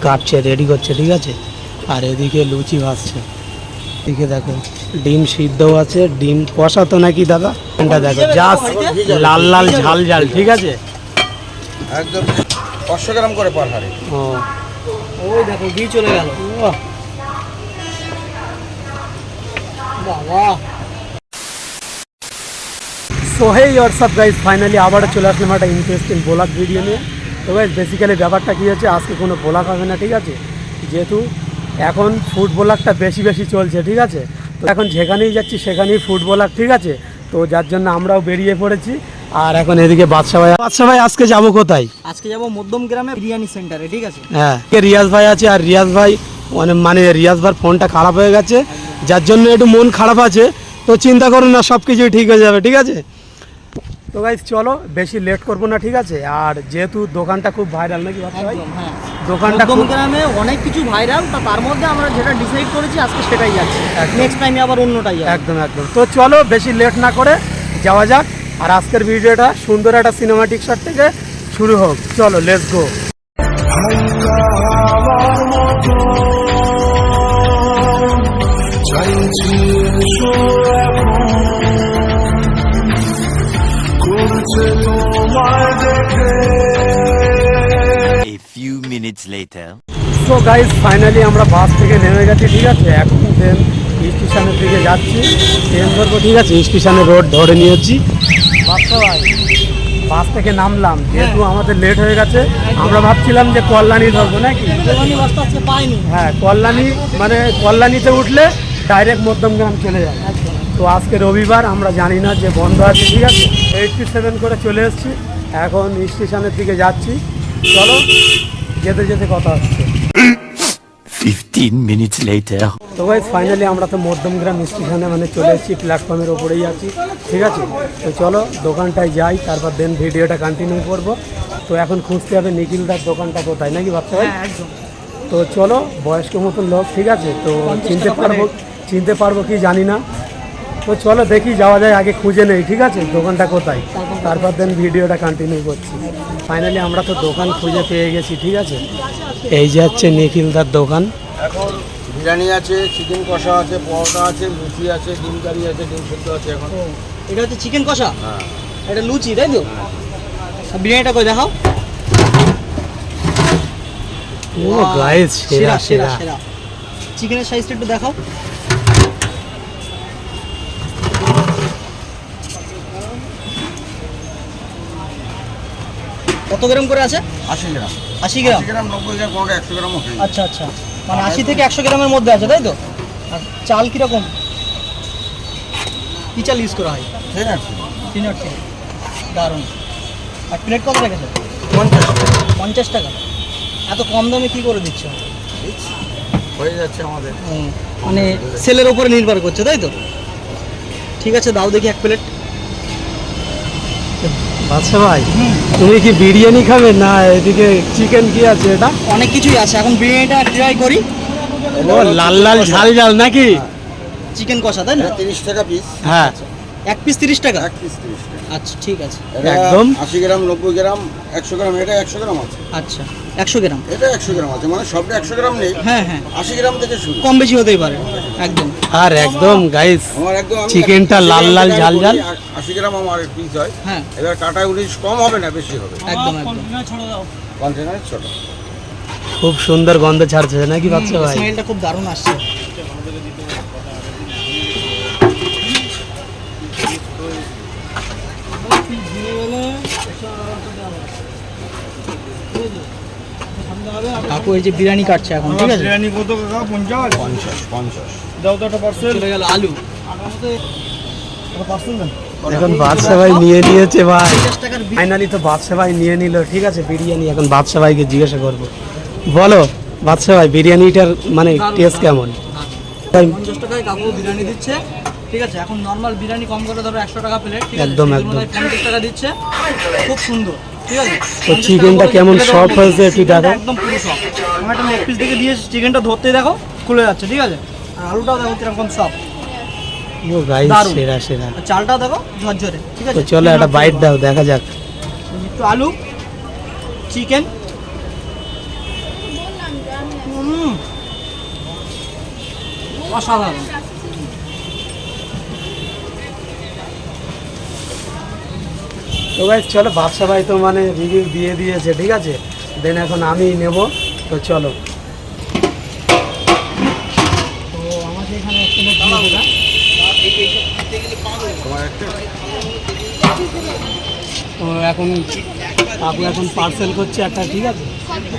কাটছে, রেডি করছে, ঠিক আছে। আর এদিকে লুচি ভাজছে, এদিকে দেখো ডিম সিদ্ধও আছে, ডিম কষা তো নাকি দাদা, এটা দেখো জাস্ট লাল লাল ঝাল ঝাল, ঠিক আছে একদম 500 গ্রাম করে পার হাড়ি। ও ওই দেখো ঘি চলে গেল বাবা। So hey WhatsApp guys, finally আবারও চলে আসলাম একটা ইন্টারেস্টিং ব্লগ ভিডিও নিয়ে। তো গাইজ বেসিক্যালি ব্যাপারটা কী হচ্ছে, আজকে কোনো ব্লগ হবে না, ঠিক আছে, যেহেতু এখন ফুড ব্লগটা বেশি বেশি চলছে, ঠিক আছে। তো এখন যেখানেই যাচ্ছি সেখানেই ফুড ব্লগ, ঠিক আছে। তো যার জন্য আমরাও বেরিয়ে পড়েছি। আর এখন এদিকে বাদশা ভাই আজকে যাবো কোথায়? আজকে যাবো মধ্যম গ্রামে বিরিয়ানি সেন্টারে, ঠিক আছে। হ্যাঁ, রিয়াজ ভাই আছে, আর রিয়াজ ভাই মানে রিয়াজ ভাইয়ের ফোনটা খারাপ হয়ে গেছে, যার জন্য একটু মন খারাপ আছে। তো চিন্তা করুন না, সব কিছুই ঠিক হয়ে যাবে, ঠিক আছে। তো গাইজ চলো, বেশি লেট করবো না, ঠিক আছে। আর যেহেতু দোকানটা খুব ভাইরাল নাকি ভাই, হ্যাঁ, দোকানটা মধ্যম গ্রামে অনেক কিছু ভাইরাল, তার মধ্যে আমরা যেটা ডিসাইড করেছি আজকে সেটাই যাচ্ছি, নেক্সট টাইমে আবার অন্যটাই যাবে। একদম একদম। তো চলো বেশি লেট না করে যাওয়া যাক, আর আজকের ভিডিওটা সুন্দর একটা সিনেমাটিক শট থেকে শুরু হোক। চলো let's go. A few minutes later. So guys finally আমরা বাস থেকে নেমে গেছি, ঠিক আছে। এখন ট্রেন স্টেশনের দিকে যাচ্ছি, ট্রেন ধরবো, ঠিক আছে। স্টেশনের রোড ধরে নিয়েছি। বাস থেকে নামলাম, যেহেতু আমাদের লেট হয়ে গেছে, আমরা ভাবছিলাম যে কল্যাণী ধরবো নাকি। বাসটা আজকে পাইনি। হ্যাঁ, কল্যাণীতে উঠলে ডাইরেক্ট মধ্যমগ্রাম চলে যায়। তো আজকে রবিবার, আমরা জানি না যে বন্ধ আছে, ঠিক আছে। 87 করে চলে এসেছি, এখন স্টেশনের দিকে যাচ্ছি। চলো যেতে যেতে কথা হচ্ছে। 15 minutes later. তো ভাই ফাইনালি আমরা তো মধ্যমগ্রাম স্টেশনে মানে চলে এসেছি, প্ল্যাটফর্মের ওপরেই আছি, ঠিক আছে। তো চলো দোকানটায় যাই, তারপর দেন ভিডিওটা কন্টিনিউ করব। তো এখন খুঁজতে হবে নিখিলদার দোকানটা কোথায় নাকি ভাবতে ভাই। একদম। তো চলো, বয়স্ক মতন লোক, ঠিক আছে, তো চিনতে পারবো কি জানি না। তো চলো দেখি যাওয়া যায়, আগে খুঁজে নেই, ঠিক আছে, দোকানটা কোথায়, তারপর দেন ভিডিওটা কন্টিনিউ করছি। ফাইনালি আমরা তো দোকান খুঁজে পেয়ে গেছি, ঠিক আছে। এই যে হচ্ছে নিখিলদার দোকান। এখন বিরিয়ানি আছে, চিকেন কষা আছে, পরোটা আছে, লুচি আছে, ডিম কারি আছে, ডিম সেদ্ধ আছে। এখন এটা হচ্ছে চিকেন কষা, হ্যাঁ, এটা লুচি, তাই তো। আর বিরিয়ানিটা কই দেখাও। ও গাইস, সেরা সেরা। চিকেনের সাইজটা একটু দেখাও। কত গ্রাম করে আছে? 80 গ্রাম। 80 গ্রাম। 80 গ্রাম, 90 গ্রাম, কোনটা 100 গ্রামও হয়। আচ্ছা আচ্ছা, মানে 80 থেকে 100 গ্রামের মধ্যে আছে, তাই তো। আর চাল কীরকম, কী চাল ইউজ করা হয়? ঠিক আছে, 3 দারুণ। আর প্লেট কত রেখেছে? 50 টাকা। এত কম দামে কী করে দিচ্ছ? হয়ে যাচ্ছে আমাদের। মানে সেলের ওপরে নির্ভর করছে, তাই তো। ঠিক আছে, দাও দেখি 1 প্লেট। আচ্ছা ভাই, তুমি কি বিরিয়ানি খাবে না এদিকে চিকেন কি আছে? এটা অনেক কিছুই আছে, এখন বিরিয়ানিটা ট্রাই করি। ও লাল লাল ঝাল ঝাল নাকি? চিকেন কষা, তাই না? 30 টাকা পিস। হ্যাঁ, 1 পিস 30 টাকা। 1 পিস 30 টাকা। আচ্ছা ঠিক আছে। একদম। 80 গ্রাম, 90 গ্রাম, 100 গ্রাম, এটা 100 গ্রাম আছে। আচ্ছা 100 গ্রাম। এটা 100 গ্রাম আছে, মানে সবটা 100 গ্রাম নেই। হ্যাঁ হ্যাঁ, 80 গ্রাম থেকে শুরু। কম বেশি হতেই পারে। একদম। আর একদম গাইস, আমার একদম চিকেনটা লাল লাল ঝাল ঝাল। 80 গ্রাম আমার পিস হয়। হ্যাঁ, এবার কাটা 19 কম হবে না, বেশি হবে। একদম একদম। কন্টেনার ছোট। খুব সুন্দর গন্ধ ছাড়ছে নাকি বাচ্চা ভাই? স্মেলটা খুব দারুণ আসছে। কাকু এই যে বিরিয়ানি কাটছে এখন, ঠিক আছে। বিরিয়ানি কত টাকা? 50 দাও তো একটা পার্সেল। চলে গেল আলু। এখন বাদশা ভাই নিয়ে নিয়েছে ভাই। 50 টাকার ফাইনালি তো বাদশা ভাই নিয়ে নিল, ঠিক আছে বিরিয়ানি। এখন বাদশা ভাইকে জিজ্ঞাসা করবো, বলো বাদশা ভাই বিরিয়ানিটার মানে টেস্ট কেমন? 50 টাকায় কাকু বিরিয়ানি দিচ্ছে, ঠিক আছে। এখন নর্মাল বিরিয়ানি কম করে ধরো 100 টাকা প্লেট, ঠিক আছে। একদম একদম। 50 টাকা দিচ্ছে, খুব সুন্দর, ঠিক আছে। তো চিকেনটা কেমন সফট হয়েছে একটু দেখো। একদম পুরো সফট। আমি একটা লেগ পিস দেখে দিয়েছি, চিকেনটা ধরতেই দেখো খুলে যাচ্ছে, ঠিক আছে। আর আলুটাও দেখো কিরকম সফট। ও গাইস, দারুণ। সেরা সেরা। আর চালটাও দেখো ঝরঝরে, ঠিক আছে। তো চলো একটা বাইট দাও, দেখা যাক। একটু আলু, চিকেন, অসাধারণ। তো ভাই চলো, বাদশা ভাই তো মানে রিভিউ দিয়ে দিয়েছে, ঠিক আছে, দেন এখন আমি নেব। তো চলো, তো আমাকে এখানে এক প্লেট দিয়ে দেবে। তোমার একটা তো এখন আপনি এখন পার্সেল করছে একটা, ঠিক আছে,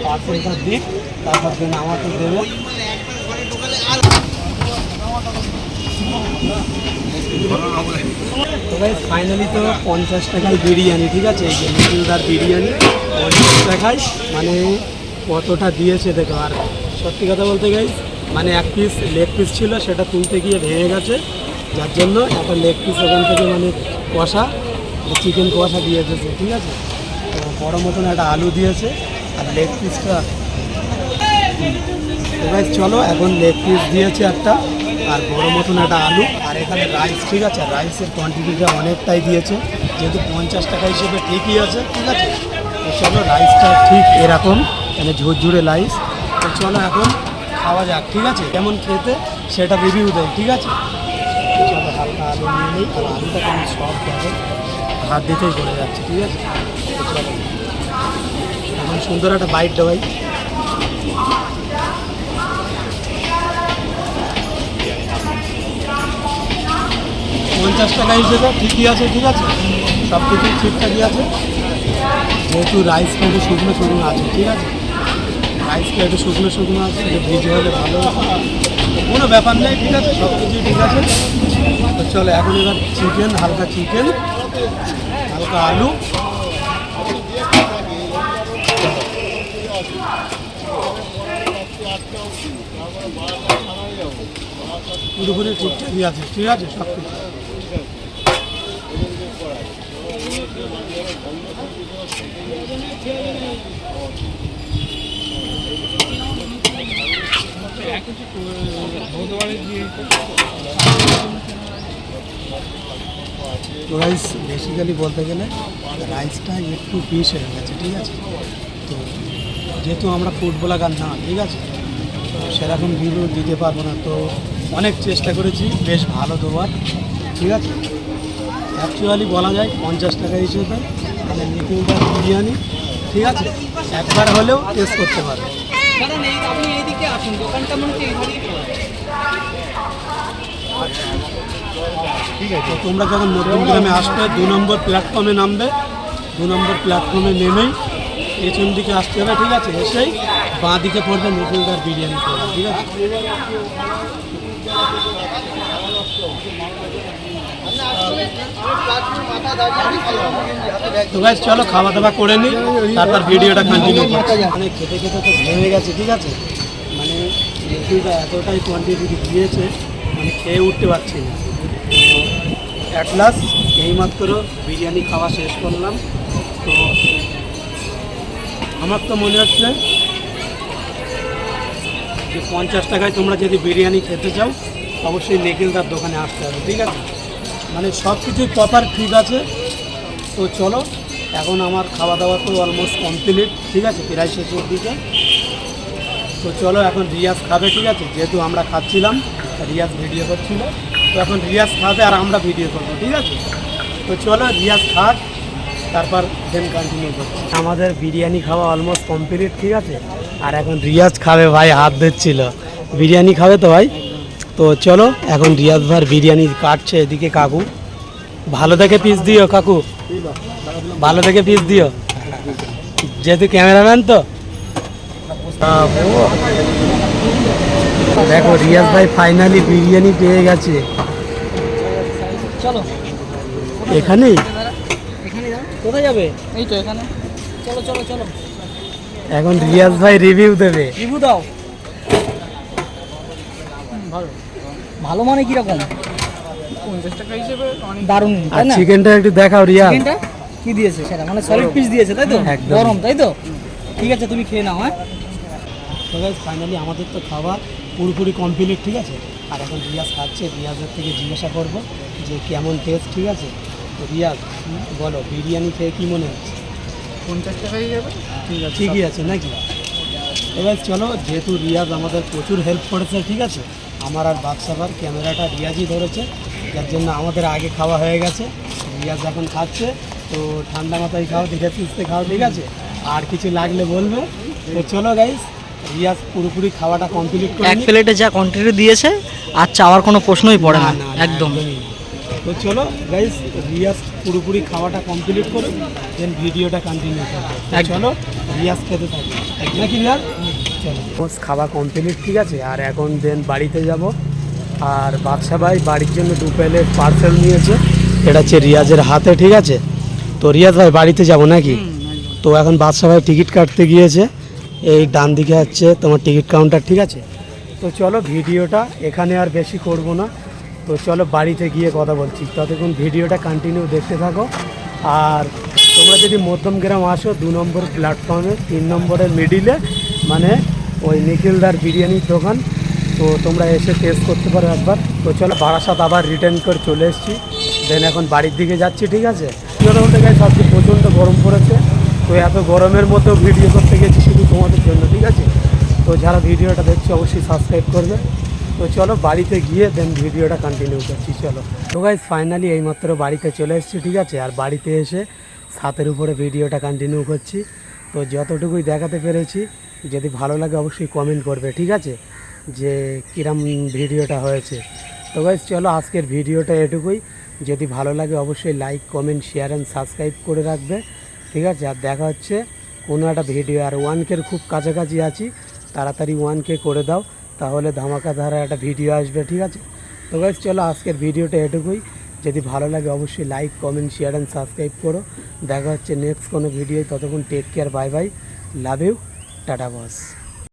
পার্সেলটা দিক, তারপর দেন আমাকে দেবে। তো ভাই ফাইনালি তো 50 টাকায় বিরিয়ানি, ঠিক আছে, এই যে লিটলদার বিরিয়ানি 50 টাকায়, মানে কতটা দিয়েছে দেখো। আর সত্যি কথা বলতে গাইস, মানে এক পিস লেগ পিস ছিল, সেটা তুলতে গিয়ে ভেঙে গেছে, যার জন্য একটা লেগ পিস ওখান থেকে মানে কষা, চিকেন কষা দিয়ে দিয়েছে, ঠিক আছে। তো বড় মতন একটা আলু দিয়েছে, আর লেগ পিসটা, তো গাইস চলো, এখন লেগ পিস দিয়েছে একটা, আর বড় মতন একটা আলু, আর এখানে রাইস, ঠিক আছে, রাইসের কোয়ান্টিটিটা অনেকটাই দিয়েছে, যেহেতু 50 টাকা হিসেবে ঠিকই আছে, ঠিক আছে। তো চলো, রাইসটা ঠিক এরকম মানে ঝুরঝুরে রাইস। তো চলো এখন খাওয়া যাক, ঠিক আছে, কেমন খেতে সেটা রিভিউ দেয়, ঠিক আছে। তো চলো, হালকা আলু নিয়ে নিই, আর আলুটা কেমন সফট দেখো, হাত দিতেই পড়ে যাচ্ছে, ঠিক আছে। তো চলো, এখন সুন্দর একটা বাইট দেওয়াই। 50 টাকা হিসেবে ঠিকই আছে, ঠিক আছে, সব কিছু ঠিকঠাকই আছে, যেহেতু রাইসটা একটু শুকনো শুকনো আছে, ঠিক আছে, রাইসটা একটু শুকনো শুকনো আছে, একটু ভিজে হলে ভালো হতো। কোনো ব্যাপার নেই, ঠিক আছে, সব কিছুই ঠিক আছে। তো চলো, এখন এবার চিকেন, হালকা চিকেন, হালকা আলু, পুরোপুরি ঠিকঠাকই আছে, ঠিক আছে, সব কিছু। তো রাইস বেসিক্যালি বলতে গেলে রাইসটা একটু পিস হয়ে গেছে, ঠিক আছে। তো যেহেতু আমরা ফুটবলার না, ঠিক আছে, তো সেরকম রিভিউ দিতে পারবো না, তো অনেক চেষ্টা করেছি বেশ ভালো দেওয়ার, ঠিক আছে। অ্যাকচুয়ালি বলা যায় 50 টাকা হিসেবে মানে লিটলদার বিরিয়ানি, ঠিক আছে, একবার হলেও টেস্ট করতে পারবে। কারণ আপনি এইদিকে আসুন, দোকানটা মনে হচ্ছে এইভাবেই ঠিক আছে, তো তোমরা যখন মধ্যমগ্রামে আসবে 2 নম্বর প্ল্যাটফর্মে নামবে, 2 নম্বর প্ল্যাটফর্মে নেমেই পেছন দিকে আসতে হবে, ঠিক আছে, এসেই বাঁ দিকে পড়বে লিটলদার বিরিয়ানি করবে, ঠিক আছে। তো গাইস চলো, খাওয়া দাওয়া করে নিই, তারপর ভিডিওটা কন্টিনিউ করছি। মানে খেতে খেতে তো ভেঙে গেছে, ঠিক আছে, মানে লিটলদা এতটাই কোয়ান্টিটি দিয়েছে, মানে খেয়ে উঠতে পারছি না। অ্যাট লাস্ট এইমাত্র বিরিয়ানি খাওয়া শেষ করলাম। তো আমার তো মনে হচ্ছে যে 50 টাকায় তোমরা যদি বিরিয়ানি খেতে চাও, অবশ্যই নিখিলদার দোকানে আসতে হবে, ঠিক আছে, মানে সব কিছুই প্রপার ঠিক আছে। তো চলো, এখন আমার খাওয়া দাওয়া তো অলমোস্ট কমপ্লিট, ঠিক আছে, প্রায় শেষের দিকে। তো চলো, এখন রিয়াজ খাবে, ঠিক আছে, যেহেতু আমরা খাচ্ছিলাম, রিয়াজ ভিডিও করছিল, তো এখন রিয়াজ খাবে আর আমরা ভিডিও করবো, ঠিক আছে। তো চলো, রিয়াজ খাক, তারপর দেন কন্টিনিউ করছি। আমাদের বিরিয়ানি খাওয়া অলমোস্ট কমপ্লিট, ঠিক আছে, আর এখন রিয়াজ খাবে, ভাই হাত ধুচ্ছিল, বিরিয়ানি খাবে তো ভাই। তো চলো, এখন রিয়াজ ভাই বিরিয়ানি কাটছে, এদিকে কাকু, ভালো দেখে পিস দিও কাকু, ভালো দেখে পিস দিও, যেহেতু ক্যামেরাম্যান তো। দেখো, রিয়াজ ভাই ফাইনালি বিরিয়ানি পেয়ে গেছে। চলো, এখানেই এখানে যাও। কোথায় যাবে? এই তো এখানে। চলো চলো চলো, এখন রিয়াজ ভাই রিভিউ দেবে। রিভিউ দাও। ভালো ভালো মানে কিরকম? 50 টাকা হিসেবে দারুণ, আর তাই না? চিকেনটা একটু দেখাও রিয়াজ। চিকেনটা কি দিয়েছে সেটা, মানে সলিড পিস দিয়েছে, তাই তো? একদম। গরম, তাই তো? ঠিক আছে, তুমি খেয়ে নাও। হ্যাঁ, তো গাইস ফাইনালি আমাদের তো খাওয়া পুরোপুরি কমপ্লিট, ঠিক আছে, আর এখন রিয়াজ খাচ্ছে। রিয়াজের থেকে জিজ্ঞাসা করবো যে কেমন টেস্ট, ঠিক আছে। তো রিয়াজ বলো, বিরিয়ানি খেয়ে কী মনে হচ্ছে? 50 টাকাই যাবে। ঠিক আছে, ঠিকই আছে নাকি? এবার চলো, যেহেতু রিয়াজ আমাদের প্রচুর হেল্প করেছে, ঠিক আছে, আমার আর বাদশাবার ক্যামেরাটা রিয়াজই ধরেছে, যার জন্য আমাদের আগে খাওয়া হয়ে গেছে। রিয়াজ এখন খাচ্ছে, তো ঠান্ডা মাথায় খাও, দেখে সুস্থে খাও, ঠিক আছে? আর কিছু লাগলে বলবে। তো চলো গাইস, রিয়াজ পুরোপুরি খাওয়াটা কমপ্লিট করে এক নিক। প্লেটে যা কোয়ান্টিটি দিয়েছে আর চাওয়ার কোনো প্রশ্নই পড়ে না, না, একদম। একদমই না। তো চলো গাইস, রিয়াজ পুরোপুরি খাওয়াটা কমপ্লিট করে দেন ভিডিওটা কন্টিনিউ করবো। তো একদম। চলো রিয়াজ খেতে থাকি, নাকি রিয়াজ? চলো খাওয়া কমপ্লিট, ঠিক আছে? আর এখন দেন বাড়িতে যাব। আর বাদশা ভাই বাড়ির জন্য 2 প্লেট পার্সেল নিয়েছে, এটা হচ্ছে রিয়াজের হাতে, ঠিক আছে? তো রিয়াজ ভাই বাড়িতে যাব নাকি? তো এখন বাদশা ভাই টিকিট কাটতে গিয়েছে, এই ডান দিকে হচ্ছে তোমার টিকিট কাউন্টার, ঠিক আছে? তো চলো ভিডিওটা এখানে আর বেশি করব না, তো চলো বাড়িতে গিয়ে কথা বলছি। ততক্ষণ ভিডিওটা কন্টিনিউ দেখতে থাকো। আর তোমরা যদি মধ্যমগ্রাম আসো 2 নম্বর প্ল্যাটফর্মে 3 নম্বরের মিডিলে, মানে ওই নিখিলদার বিরিয়ানির দোকান, তো তোমরা এসে টেস্ট করতে পারো একবার। তো চলো বারাসাত আবার রিটার্ন করে চলে এসেছি, দেন এখন বাড়ির দিকে যাচ্ছি, ঠিক আছে? চলো বলতে গেছে আজকে প্রচণ্ড গরম পড়েছে, তো এত গরমের মধ্যেও ভিডিও করতে গেছি শুধু তোমাদের জন্য, ঠিক আছে? তো যারা ভিডিওটা দেখছে অবশ্যই সাবস্ক্রাইব করবে। তো চলো বাড়িতে গিয়ে দেন ভিডিওটা কন্টিনিউ করছি, চলো। তো গাইস ফাইনালি এইমাত্র বাড়িতে চলে এসেছি, ঠিক আছে? আর বাড়িতে এসে ছাদের উপরে ভিডিওটা কন্টিনিউ করছি। তো যতটুকুই দেখাতে পেরেছি, যদি ভালো লাগে অবশ্যই কমেন্ট করবে, ঠিক আছে? যে কিরম ভিডিওটা হয়েছে। তো গাইস চলো আজকের ভিডিওটা এটুকুই। যদি ভালো লাগে অবশ্যই like, comment, share and subscribe করে রাখবে, ঠিক আছে? আর দেখা হচ্ছে কোনো একটা ভিডিও। আর 1K খুব কাছাকাছি আছি, তাড়াতাড়ি 1K করে দাও, তাহলে ধামাকাধারা একটা ভিডিও আসবে, ঠিক আছে? তো গাইস চলো আজকের ভিডিওটা এটুকুই। যদি ভালো লাগে অবশ্যই like, comment, share and subscribe করো। দেখা হচ্ছে নেক্সট কোনো ভিডিও, ততক্ষণ take care, bye bye, love you, tata boss.